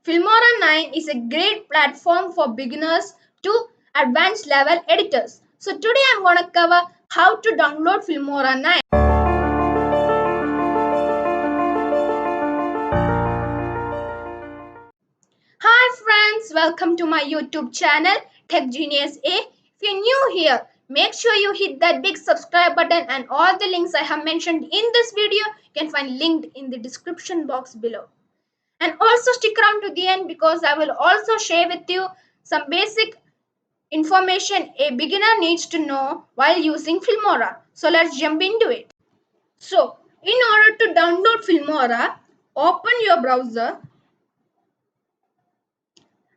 Filmora 9 is a great platform for beginners to advanced level editors. So today I'm going to cover how to download Filmora 9. Hi friends, welcome to my YouTube channel Tech Genius A. If you're new here, make sure you hit that big subscribe button and all the links I have mentioned in this video you can find linked in the description box below. And also stick around to the end because I will also share with you some basic information a beginner needs to know while using Filmora. So let's jump into it. So, in order to download Filmora, open your browser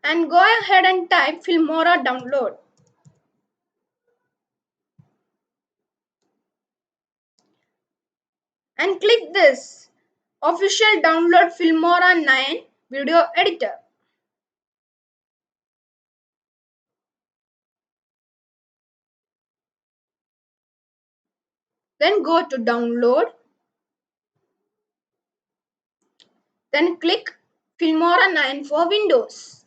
and go ahead and type Filmora download. And click this official download Filmora 9 video editor. Then go to download. Then click Filmora 9 for Windows.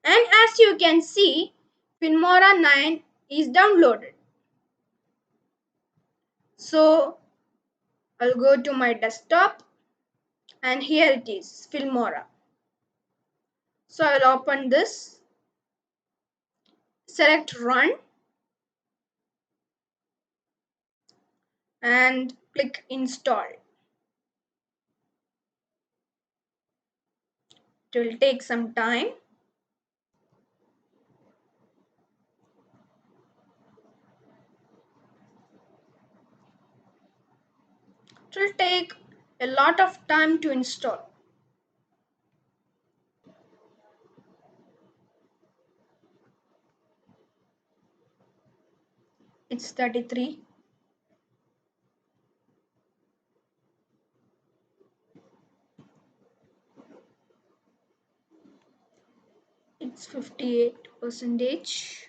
And as you can see, Filmora 9 is downloaded. So I'll go to my desktop and here it is, Filmora. So I'll open this, select run and click install. It will take some time. It will take a lot of time to install. It's 33. It's 58 percentage.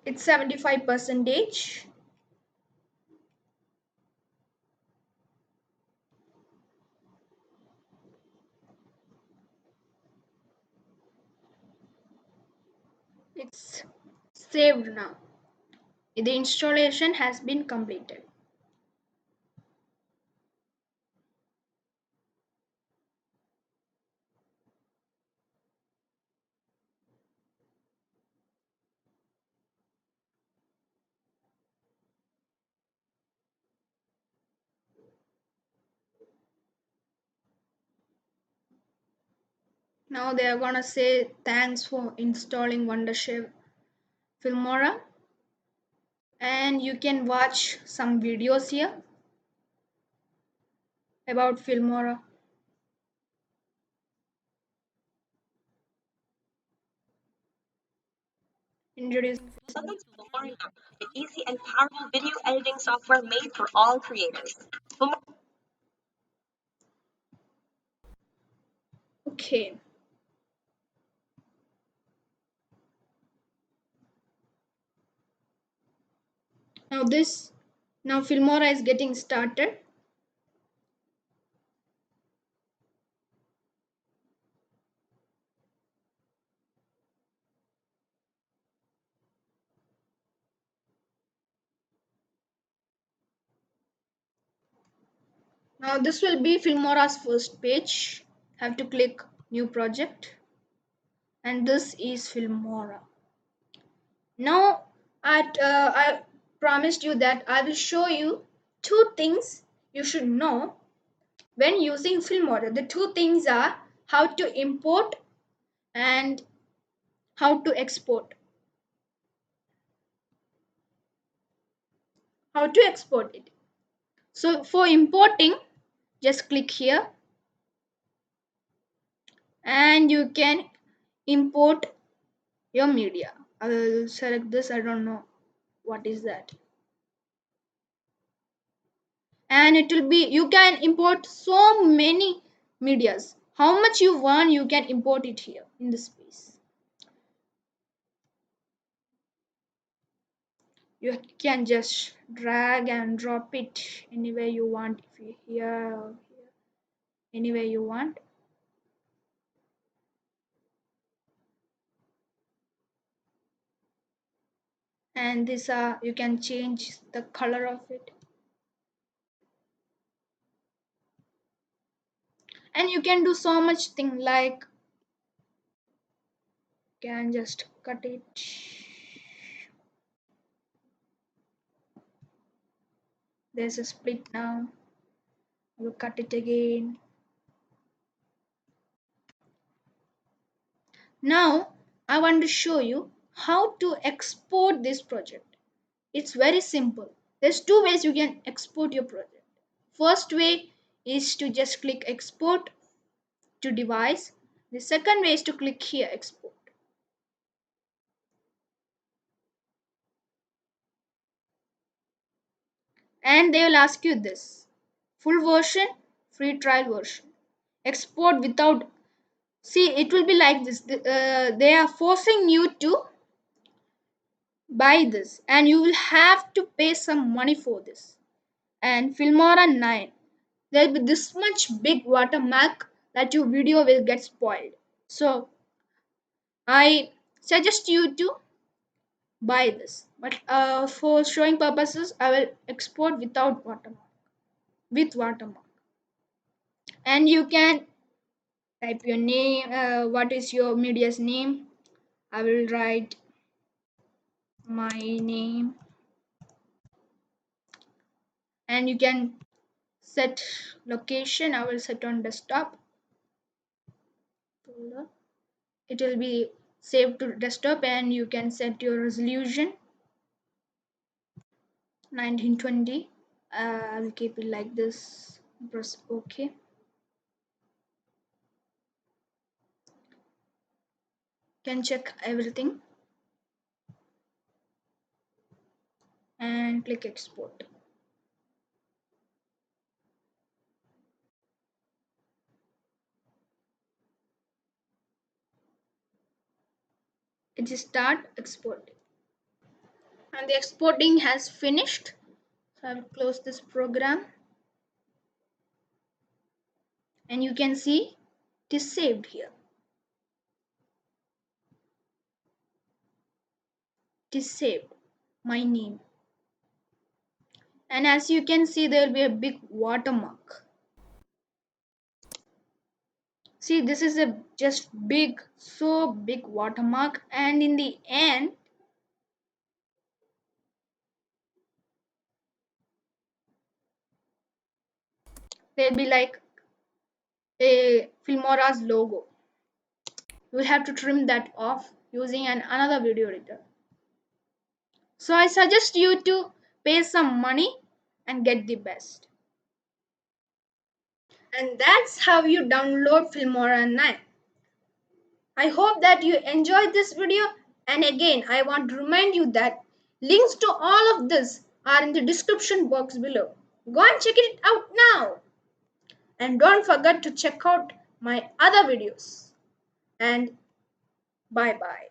It's 75 percentage. It's saved now. The installation has been completed. Now they are gonna say thanks for installing Wondershare Filmora, and you can watch some videos here about Filmora. Introducing. Welcome to Filmora, an easy and powerful video editing software made for all creators. Okay. Now Filmora is getting started. Now this will be Filmora's first page. Have to click new project, and this is Filmora. Now I promised you that I will show you two things you should know when using Filmora. The two things are how to import and how to export. How to export it. So for importing, just click here and you can import your media. I will select this. I don't know what is that. And it will be, you can import so many medias. How much you want, you can import it here in this space. You can just drag and drop it anywhere you want. If you here, anywhere you want. And this you can change the color of it. And you can do so much thing like can just cut it. There's a split now. You cut it again. Now I want to show you how to export this project. It's very simple. There's two ways you can export your project. First way is to just click export to device. The second way is to click here export. And they will ask you this full version, free trial version. Export without, see, it will be like this. They are forcing you to buy this, and you will have to pay some money for this. And Filmora 9, there'll be this much big watermark that your video will get spoiled. So I suggest you to buy this. But for showing purposes, I will export without watermark, with watermark. And you can type your name. What is your media's name? I will write my name, and you can set location. I will set on desktop folder. It will be saved to desktop, and you can set your resolution 1920. I'll keep it like this. Press OK. Can check everything and click export. It just start exporting, and the exporting has finished. So I will close this program, and you can see it is saved here. It is saved my name, and as you can see there will be a big watermark. See, this is a just big, so big watermark, and in the end there'll be like a Filmora's logo. You will have to trim that off using another video editor. So I suggest you to pay some money and get the best. And that's how you download Filmora 9. I hope that you enjoyed this video, and again I want to remind you that links to all of this are in the description box below. Go and check it out now. And don't forget to check out my other videos. And bye bye.